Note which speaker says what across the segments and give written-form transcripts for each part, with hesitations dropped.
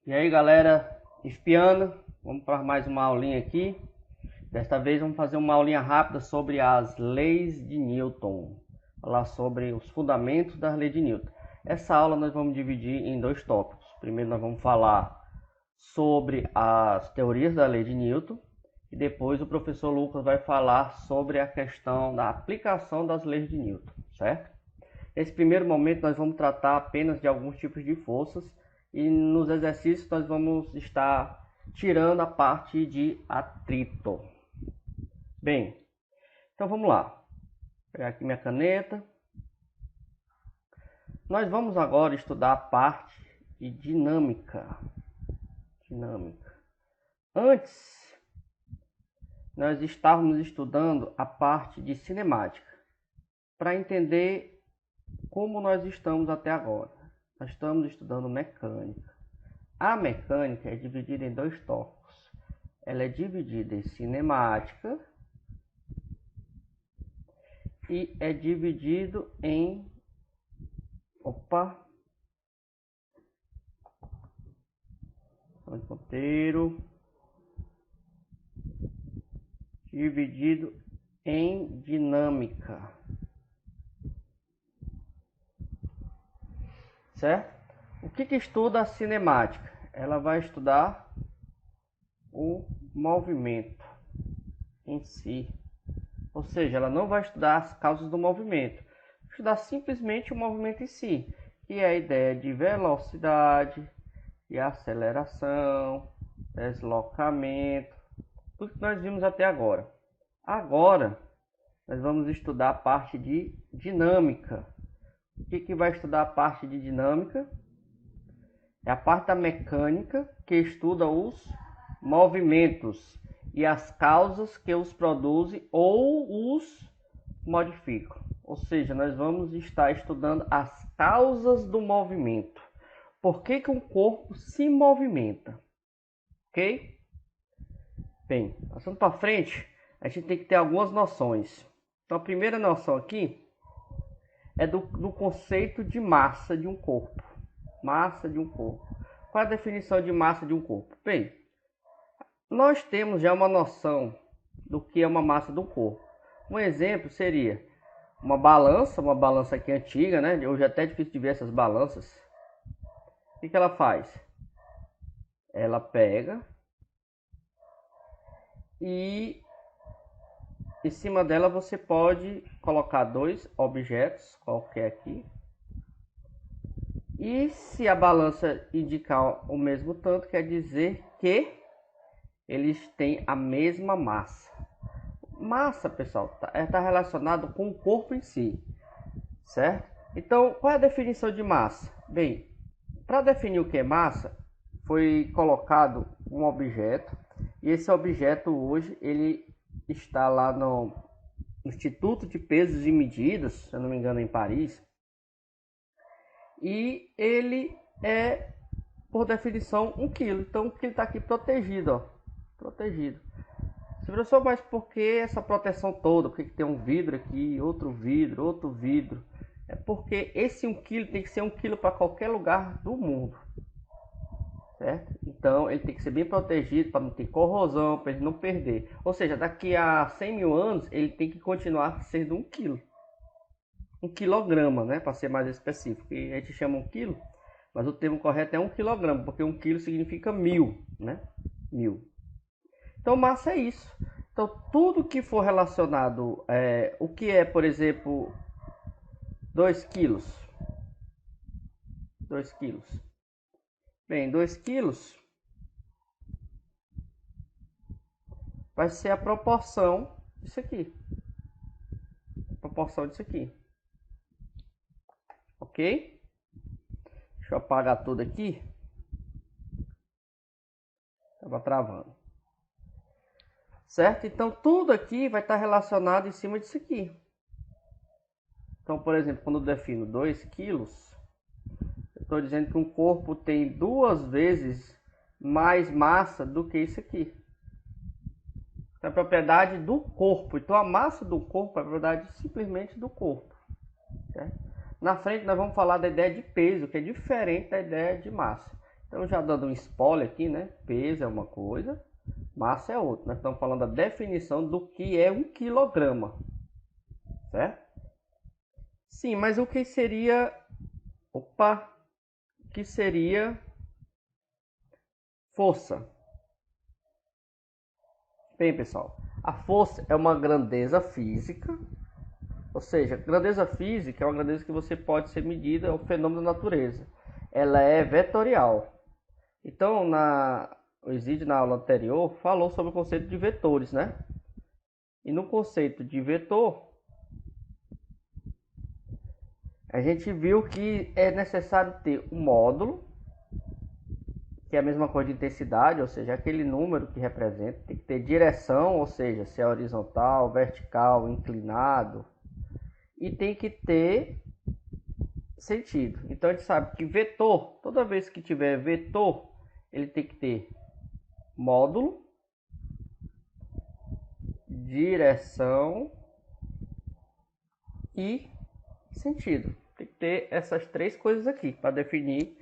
Speaker 1: E aí galera, espiando, vamos para mais uma aulinha aqui. Desta vez vamos fazer uma aulinha rápida sobre as leis de Newton. Falar sobre os fundamentos das leis de Newton. Essa aula nós vamos dividir em dois tópicos. Primeiro nós vamos falar sobre as teorias da lei de Newton. E depois o professor Lucas vai falar sobre a questão da aplicação das leis de Newton, certo? Nesse primeiro momento nós vamos tratar apenas de alguns tipos de forças. E nos exercícios nós vamos estar tirando a parte de atrito. Bem, então vamos lá. Vou pegar aqui minha caneta. Nós vamos agora estudar a parte de dinâmica. Antes, nós estávamos estudando a parte de cinemática. Para entender como nós estamos até agora. Nós estamos estudando mecânica. A mecânica é dividida em dois tópicos. Ela é dividida em cinemática e é dividido em ponteiro. Dividido em dinâmica. Certo? O que estuda a cinemática? Ela vai estudar o movimento em si. Ou seja, ela não vai estudar as causas do movimento. Vai estudar simplesmente o movimento em si. Que é a ideia de velocidade, de aceleração, deslocamento. Tudo que nós vimos até agora. Agora, nós vamos estudar a parte de dinâmica. O que vai estudar a parte de dinâmica? É a parte da mecânica que estuda os movimentos e as causas que os produzem ou os modificam. Ou seja, nós vamos estar estudando as causas do movimento. Por que um corpo se movimenta? Ok? Bem, passando para frente, a gente tem que ter algumas noções. Então, a primeira noção aqui é do conceito de massa de um corpo. Massa de um corpo. Qual é a definição de massa de um corpo? Bem, nós temos já uma noção do que é uma massa do corpo. Um exemplo seria uma balança aqui antiga, né? Hoje é até difícil de ver essas balanças. O que ela faz? Ela pega e em cima dela você pode colocar dois objetos, qualquer aqui. E se a balança indicar o mesmo tanto, quer dizer que eles têm a mesma massa. Massa, pessoal, está relacionado com o corpo em si, certo? Então, qual é a definição de massa? Bem, para definir o que é massa, foi colocado um objeto. E esse objeto hoje, ele está lá no Instituto de Pesos e Medidas, se eu não me engano, em Paris. E ele é, por definição, 1 kg. Então, ele está aqui protegido, ó. Protegido. Professor, mas por que essa proteção toda? Por que tem um vidro aqui, outro vidro? É porque esse 1 kg tem que ser 1 kg para qualquer lugar do mundo. Certo? Então, ele tem que ser bem protegido para não ter corrosão, para ele não perder. Ou seja, daqui a 100 mil anos, ele tem que continuar sendo 1 kg. 1 quilograma, né? Para ser mais específico. E a gente chama 1 quilo, mas o termo correto é 1 quilograma, porque 1 quilo significa 1000, né? 1000. Então, massa é isso. Então, tudo que for relacionado, o que é, por exemplo, 2 quilos? 2 quilos. Bem, 2 quilos vai ser a proporção disso aqui. Proporção disso aqui. Ok? Deixa eu apagar tudo aqui. Estava travando. Certo? Então, tudo aqui vai estar relacionado em cima disso aqui. Então, por exemplo, quando eu defino 2 quilos, eu estou dizendo que um corpo tem 2 vezes mais massa do que isso aqui. É a propriedade do corpo. Então, a massa do corpo é a propriedade simplesmente do corpo. Certo? Na frente, nós vamos falar da ideia de peso, que é diferente da ideia de massa. Então, já dando um spoiler aqui, né? Peso é uma coisa, massa é outra. Nós estamos falando da definição do que é 1 quilograma, certo? Sim, mas o que seria... Opa! O que seria força? Bem, pessoal, a força é uma grandeza física, ou seja, grandeza física é uma grandeza que você pode ser medida, é um fenômeno da natureza. Ela é vetorial. Então, o Isídio, na aula anterior, falou sobre o conceito de vetores, né? E no conceito de vetor, a gente viu que é necessário ter um módulo, que é a mesma coisa de intensidade, ou seja, aquele número que representa. Tem que ter direção, ou seja, se é horizontal, vertical, inclinado. E tem que ter sentido. Então, a gente sabe que vetor, toda vez que tiver vetor, ele tem que ter módulo, direção e sentido. Tem que ter essas três coisas aqui para definir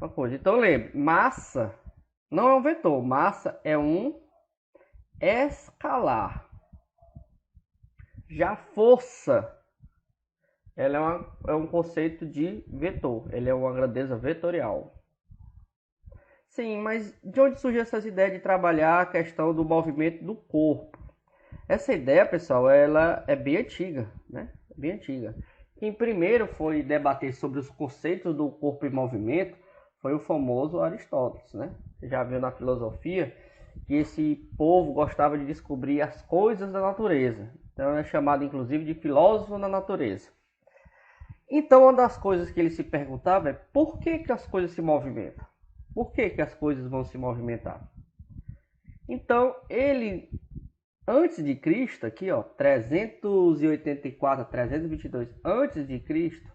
Speaker 1: uma coisa. Então lembre, massa não é um vetor, massa é um escalar. Já força, ela é um conceito de vetor, ele é uma grandeza vetorial. Sim, mas de onde surgiu essas ideias de trabalhar a questão do movimento do corpo? Essa ideia, pessoal, ela é bem antiga, né? Bem antiga. Quem primeiro foi debater sobre os conceitos do corpo em movimento foi o famoso Aristóteles, né? Você já viu na filosofia que esse povo gostava de descobrir as coisas da natureza. Então é chamado inclusive de filósofo da natureza. Então uma das coisas que ele se perguntava é por que as coisas se movimentam? Por que as coisas vão se movimentar? Então ele, antes de Cristo, aqui ó, 384 a 322 antes de Cristo,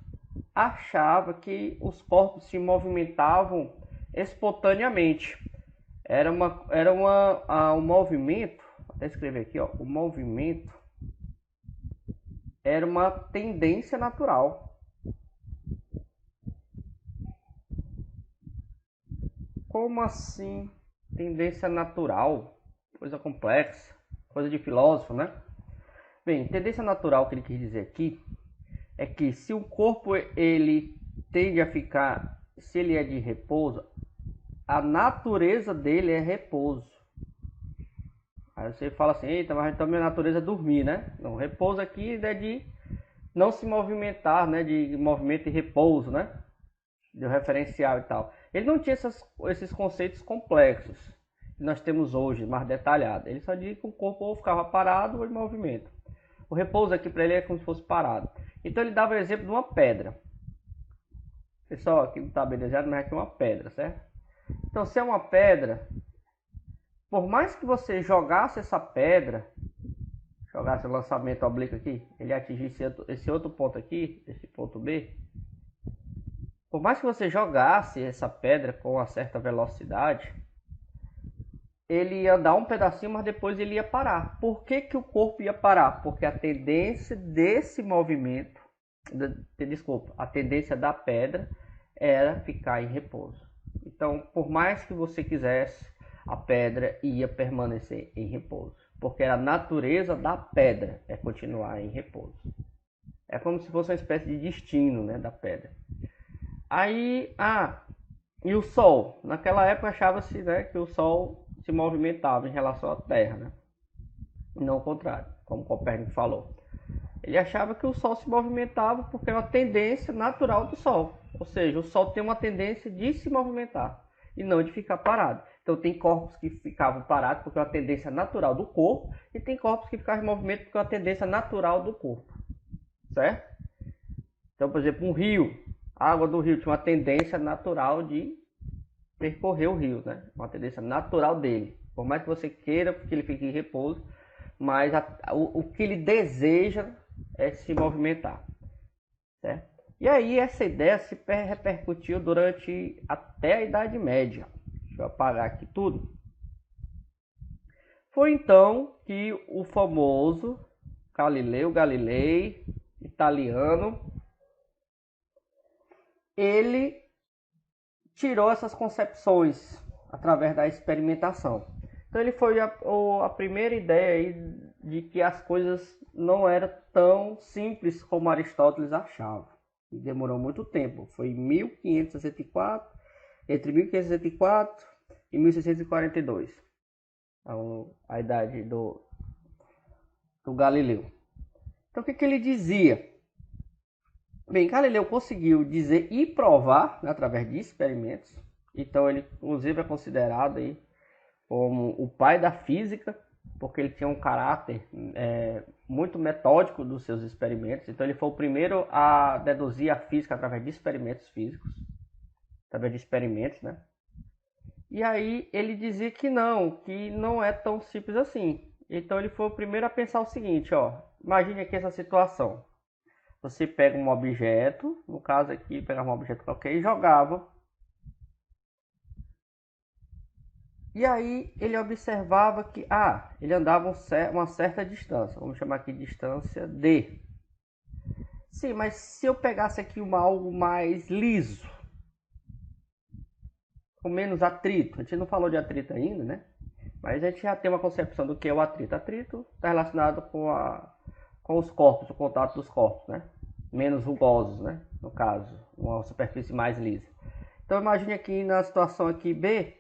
Speaker 1: achava que os corpos se movimentavam espontaneamente. Era um movimento, vou até escrever aqui, ó, o movimento era uma tendência natural. Como assim tendência natural? Coisa complexa, coisa de filósofo, né? Bem, tendência natural que ele quis dizer aqui é que se o corpo ele tende a ficar, se ele é de repouso, a natureza dele é repouso. Aí você fala assim, eita, mas então minha natureza é dormir, né? Não, repouso aqui é de não se movimentar, né? De movimento e repouso, né? De referencial e tal. Ele não tinha esses conceitos complexos que nós temos hoje, mais detalhados. Ele só dizia que o corpo ou ficava parado ou em movimento. O repouso aqui para ele é como se fosse parado. Então ele dava o exemplo de uma pedra. Pessoal, aqui não está bem desenhado, mas aqui é uma pedra, certo? Então se é uma pedra, por mais que você jogasse essa pedra, jogasse o lançamento oblíquo aqui, ele atingisse esse outro ponto aqui, esse ponto B, por mais que você jogasse essa pedra com uma certa velocidade, ele ia dar um pedacinho, mas depois ele ia parar. Por que o corpo ia parar? Porque a tendência desse movimento, a tendência da pedra era ficar em repouso. Então, por mais que você quisesse, a pedra ia permanecer em repouso. Porque a natureza da pedra é continuar em repouso. É como se fosse uma espécie de destino, né, da pedra. Aí, e o Sol? Naquela época achava-se, né, que o Sol se movimentava em relação à Terra, né? Não o contrário, como Copérnico falou. Ele achava que o Sol se movimentava porque é uma tendência natural do Sol. Ou seja, o Sol tem uma tendência de se movimentar e não de ficar parado. Então tem corpos que ficavam parados porque é uma tendência natural do corpo e tem corpos que ficavam em movimento porque é uma tendência natural do corpo. Certo? Então, por exemplo, um rio. A água do rio tinha uma tendência natural de percorrer o rio, né? Uma tendência natural dele. Por mais que você queira que ele fique em repouso, mas o que ele deseja é se movimentar, certo? E aí essa ideia se repercutiu durante até a Idade Média. Deixa eu apagar aqui tudo. Foi então que o famoso Galileu Galilei, italiano, ele tirou essas concepções através da experimentação. Então ele foi a primeira ideia aí de que as coisas não eram tão simples como Aristóteles achava. E demorou muito tempo. Foi em 1564, entre 1564 e 1642. A idade do Galileu. Então o que ele dizia? Bem, Galileu conseguiu dizer e provar, né, através de experimentos. Então ele inclusive é considerado aí como o pai da física, porque ele tinha um caráter muito metódico dos seus experimentos. Então ele foi o primeiro a deduzir a física através de experimentos físicos, através de experimentos, né? E aí ele dizia que não é tão simples assim. Então ele foi o primeiro a pensar o seguinte, ó, imagine aqui essa situação. Você pega um objeto, no caso aqui, pegava um objeto qualquer e jogava. E aí ele observava que ele andava uma certa distância. Vamos chamar aqui de distância D. Sim, mas se eu pegasse aqui algo mais liso, com menos atrito, a gente não falou de atrito ainda, né? Mas a gente já tem uma concepção do que é o atrito. Atrito está relacionado com os corpos, o contato dos corpos, né? Menos rugosos, né? No caso, uma superfície mais lisa. Então imagine aqui na situação aqui B,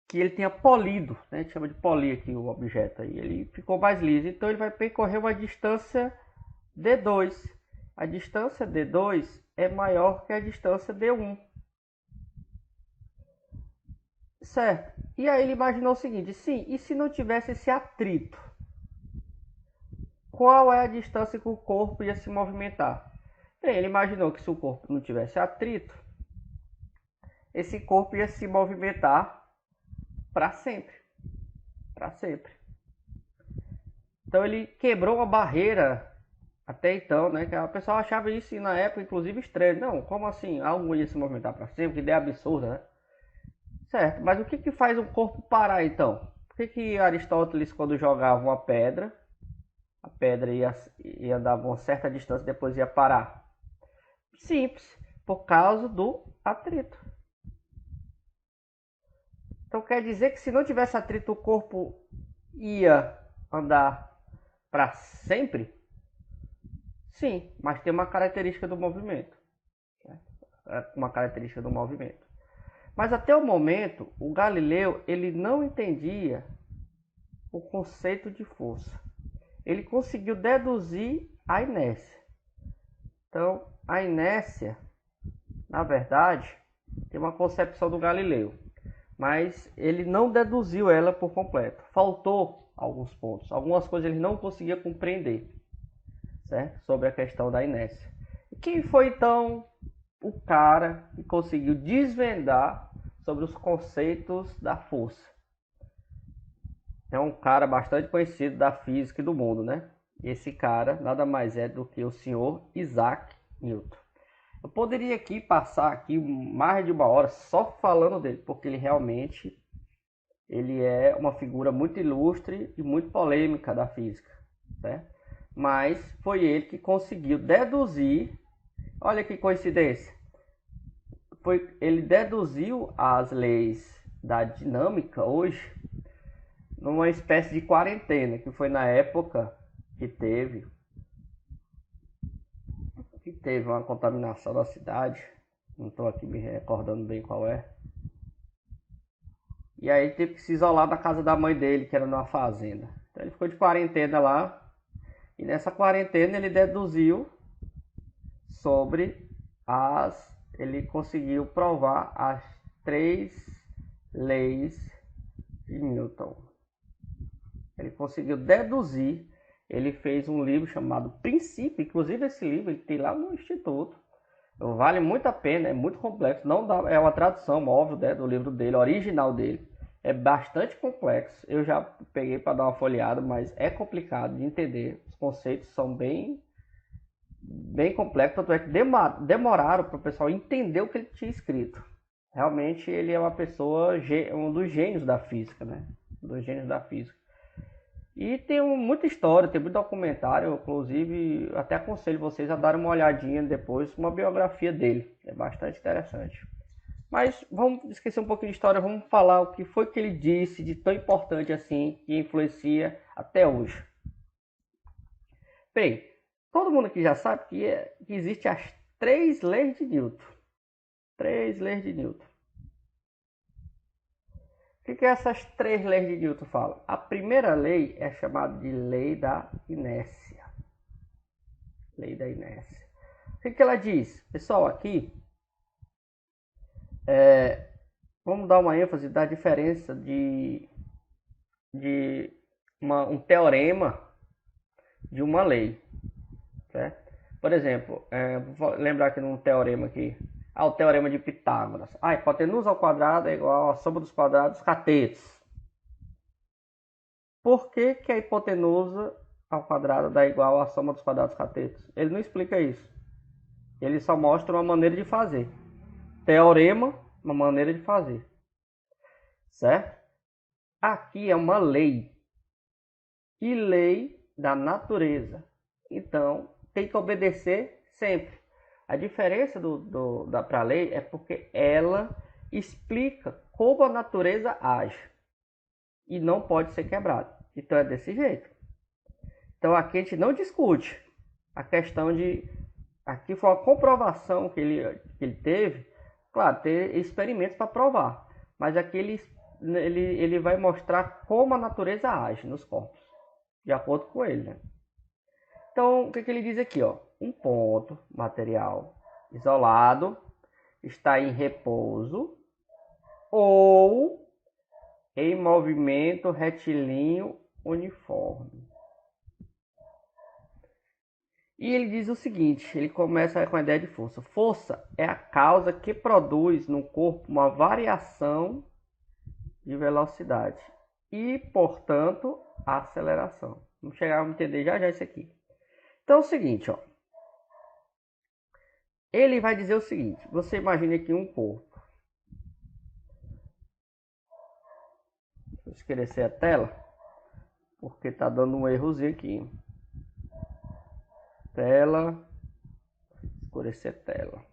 Speaker 1: que ele tenha polido, né? A gente chama de polir aqui o objeto aí. Ele ficou mais liso, então ele vai percorrer uma distância D2. A distância D2 é maior que a distância D1. Certo. E aí ele imaginou o seguinte, sim, e se não tivesse esse atrito? Qual é a distância que o corpo ia se movimentar? Bem, ele imaginou que se o corpo não tivesse atrito, esse corpo ia se movimentar para sempre. Para sempre. Então ele quebrou uma barreira até então, né? Que a pessoa achava isso na época, inclusive, estranho. Não, como assim? Algo ia se movimentar para sempre? Que ideia absurda, né? Certo, mas o que faz um corpo parar então? Por que Aristóteles, quando jogava uma pedra, a pedra ia andar uma certa distância e depois ia parar? Simples, por causa do atrito. Então quer dizer que se não tivesse atrito, o corpo ia andar para sempre? Sim, mas tem uma característica do movimento. Uma característica do movimento. Mas até o momento, o Galileu ele não entendia o conceito de força. Ele conseguiu deduzir a inércia. Então, a inércia, na verdade, tem uma concepção do Galileu, mas ele não deduziu ela por completo. Faltou alguns pontos, algumas coisas ele não conseguia compreender, certo? Sobre a questão da inércia. E quem foi então o cara que conseguiu desvendar sobre os conceitos da força? É um cara bastante conhecido da física e do mundo, né? Esse cara nada mais é do que o senhor Isaac Newton. Eu poderia aqui passar aqui mais de uma hora só falando dele, porque ele realmente é uma figura muito ilustre e muito polêmica da física, certo? Mas foi ele que conseguiu deduzir, olha que coincidência, ele deduziu as leis da dinâmica hoje numa espécie de quarentena, que foi na época que teve uma contaminação da cidade, não estou aqui me recordando bem qual é. E aí ele teve que se isolar da casa da mãe dele, que era numa fazenda. Então ele ficou de quarentena lá, e nessa quarentena ele deduziu sobre ele conseguiu provar as 3 leis de Newton. Ele conseguiu deduzir. Ele fez um livro chamado Princípio. Inclusive esse livro ele tem lá no Instituto. Vale muito a pena, é muito complexo. Não dá, é uma tradução, óbvio, né, do livro dele, original dele. É bastante complexo. Eu já peguei para dar uma folheada, mas é complicado de entender. Os conceitos são bem complexos. Tanto é que demoraram para o pessoal entender o que ele tinha escrito. Realmente ele é uma pessoa, um dos gênios da física, né? Um dos gênios da física. E tem muita história, tem muito documentário, inclusive até aconselho vocês a darem uma olhadinha depois, uma biografia dele, é bastante interessante. Mas vamos esquecer um pouquinho de história, vamos falar o que foi que ele disse de tão importante assim, que influencia até hoje. Bem, todo mundo aqui já sabe que existe as 3 leis de Newton. 3 leis de Newton. O que essas 3 leis de Newton falam? A primeira lei é chamada de lei da inércia. Lei da inércia. O que ela diz? Pessoal, aqui vamos dar uma ênfase da diferença de um teorema de uma lei. Certo? Por exemplo, vou lembrar aqui num teorema aqui. O teorema de Pitágoras. A hipotenusa ao quadrado é igual à soma dos quadrados catetos. Por que a hipotenusa ao quadrado dá igual à soma dos quadrados catetos? Ele não explica isso. Ele só mostra uma maneira de fazer. Teorema, uma maneira de fazer. Certo? Aqui é uma lei. E lei da natureza. Então, tem que obedecer sempre. A diferença para a lei é porque ela explica como a natureza age. E não pode ser quebrada. Então é desse jeito. Então aqui a gente não discute a questão de... Aqui foi uma comprovação que ele teve. Claro, ter experimentos para provar. Mas aqui ele vai mostrar como a natureza age nos corpos. De acordo com ele, né? Então, o que ele diz aqui, ó? Um ponto material isolado está em repouso ou em movimento retilíneo uniforme. E ele diz o seguinte, ele começa com a ideia de força. Força é a causa que produz no corpo uma variação de velocidade e, portanto, a aceleração. Vamos chegar a entender já isso aqui. Então é o seguinte, ó. Ele vai dizer o seguinte, você imagina aqui um corpo. Deixa eu escurecer a tela, porque está dando um errozinho aqui. Tela, escurecer a tela.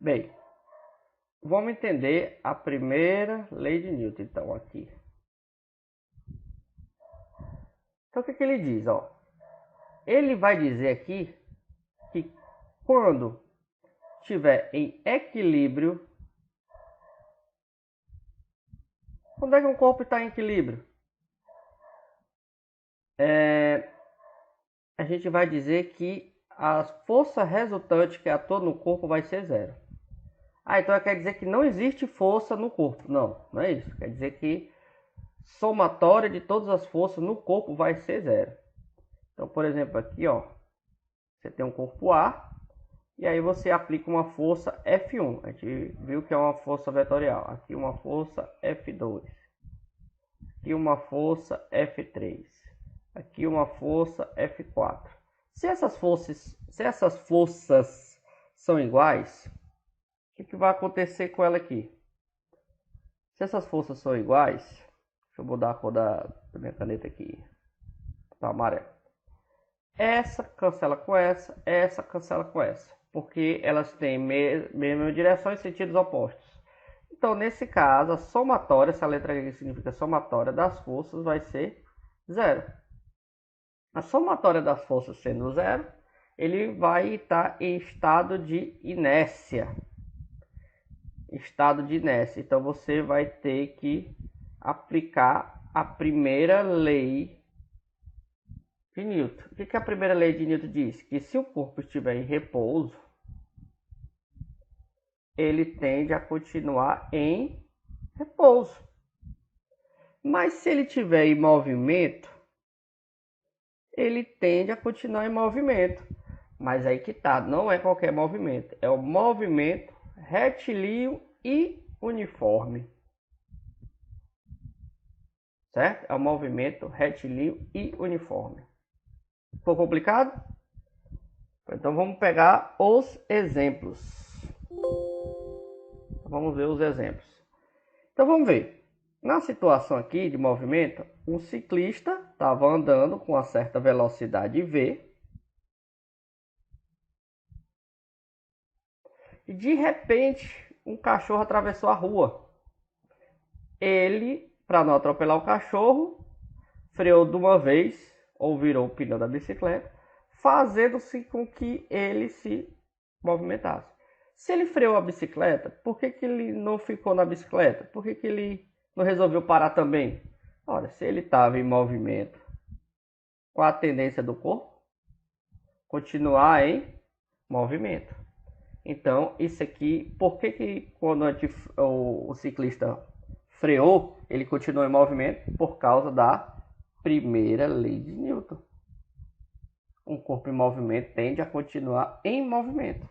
Speaker 1: Bem, vamos entender a primeira lei de Newton, então, aqui. Então, o que ele diz, ó? Ele vai dizer aqui que quando estiver em equilíbrio... Quando é que um corpo está em equilíbrio? A gente vai dizer que a força resultante que atua no corpo vai ser zero. Então quer dizer que não existe força no corpo. Não, não é isso. Quer dizer que somatória de todas as forças no corpo vai ser zero. Então, por exemplo, aqui, ó, você tem um corpo A, e aí você aplica uma força F1. A gente viu que é uma força vetorial. Aqui uma força F2. Aqui uma força F3. Aqui uma força F4. Se essas forças são iguais, o que vai acontecer com ela aqui? Se essas forças são iguais, deixa eu mudar a cor da minha caneta aqui, tá amarelo. Essa cancela com essa cancela com essa, porque elas têm mesma direção e sentidos opostos. Então, nesse caso, a somatória, essa letra aqui significa somatória das forças, vai ser zero. A somatória das forças sendo zero, ele vai estar em estado de inércia. Estado de inércia. Então você vai ter que aplicar a primeira lei de Newton. O que a primeira lei de Newton diz? Que se o corpo estiver em repouso, ele tende a continuar em repouso. Mas se ele estiver em movimento, ele tende a continuar em movimento. Mas aí que tá, não é qualquer movimento, é o movimento retilíneo e uniforme. Certo? É o movimento retilíneo e uniforme. Ficou complicado? Então vamos pegar os exemplos. Vamos ver os exemplos. Então vamos ver. Na situação aqui de movimento, um ciclista estava andando com uma certa velocidade V E de repente, um cachorro atravessou a rua. Ele, para não atropelar o cachorro, freou de uma vez, ou virou o pneu da bicicleta, fazendo-se com que ele se movimentasse. Se ele freou a bicicleta, por que ele não ficou na bicicleta? Por que ele não resolveu parar também? Ora, se ele estava em movimento, qual a tendência do corpo? Continuar em movimento. Então, isso aqui, por que quando o ciclista freou, ele continuou em movimento? Por causa da primeira lei de Newton. Um corpo em movimento tende a continuar em movimento.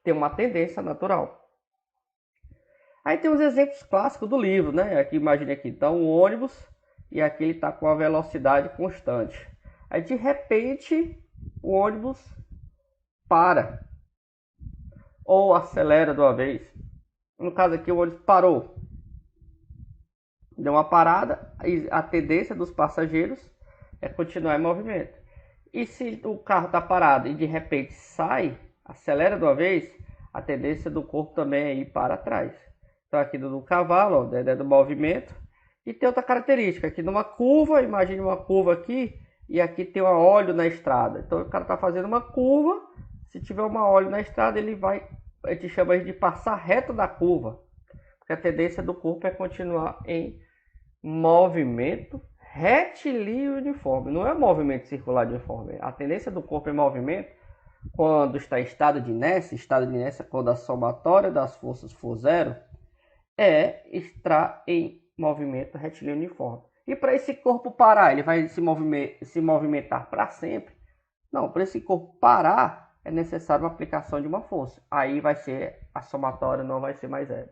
Speaker 1: Tem uma tendência natural. Aí tem os exemplos clássicos do livro, né? Aqui, imagine aqui, tá um ônibus e aqui ele está com a velocidade constante. Aí de repente o ônibus para ou acelera de uma vez. No caso aqui o ônibus parou. Deu uma parada, a tendência dos passageiros é continuar em movimento. E se o carro está parado e de repente sai, acelera de uma vez, a tendência do corpo também é ir para trás. Então aqui do cavalo, ó, é do movimento. E tem outra característica, aqui numa curva, imagine uma curva aqui, e aqui tem um óleo na estrada. Então o cara está fazendo uma curva, se tiver um óleo na estrada, a gente chama de passar reto da curva. Porque a tendência do corpo é continuar em movimento retilíneo uniforme. Não é movimento circular uniforme. A tendência do corpo em movimento, quando está em estado de inércia quando a somatória das forças for zero, é estar em movimento retilíneo uniforme. E para esse corpo parar, ele vai se movimentar para sempre? Não, para esse corpo parar, é necessário uma aplicação de uma força. Aí a somatória não vai ser mais zero.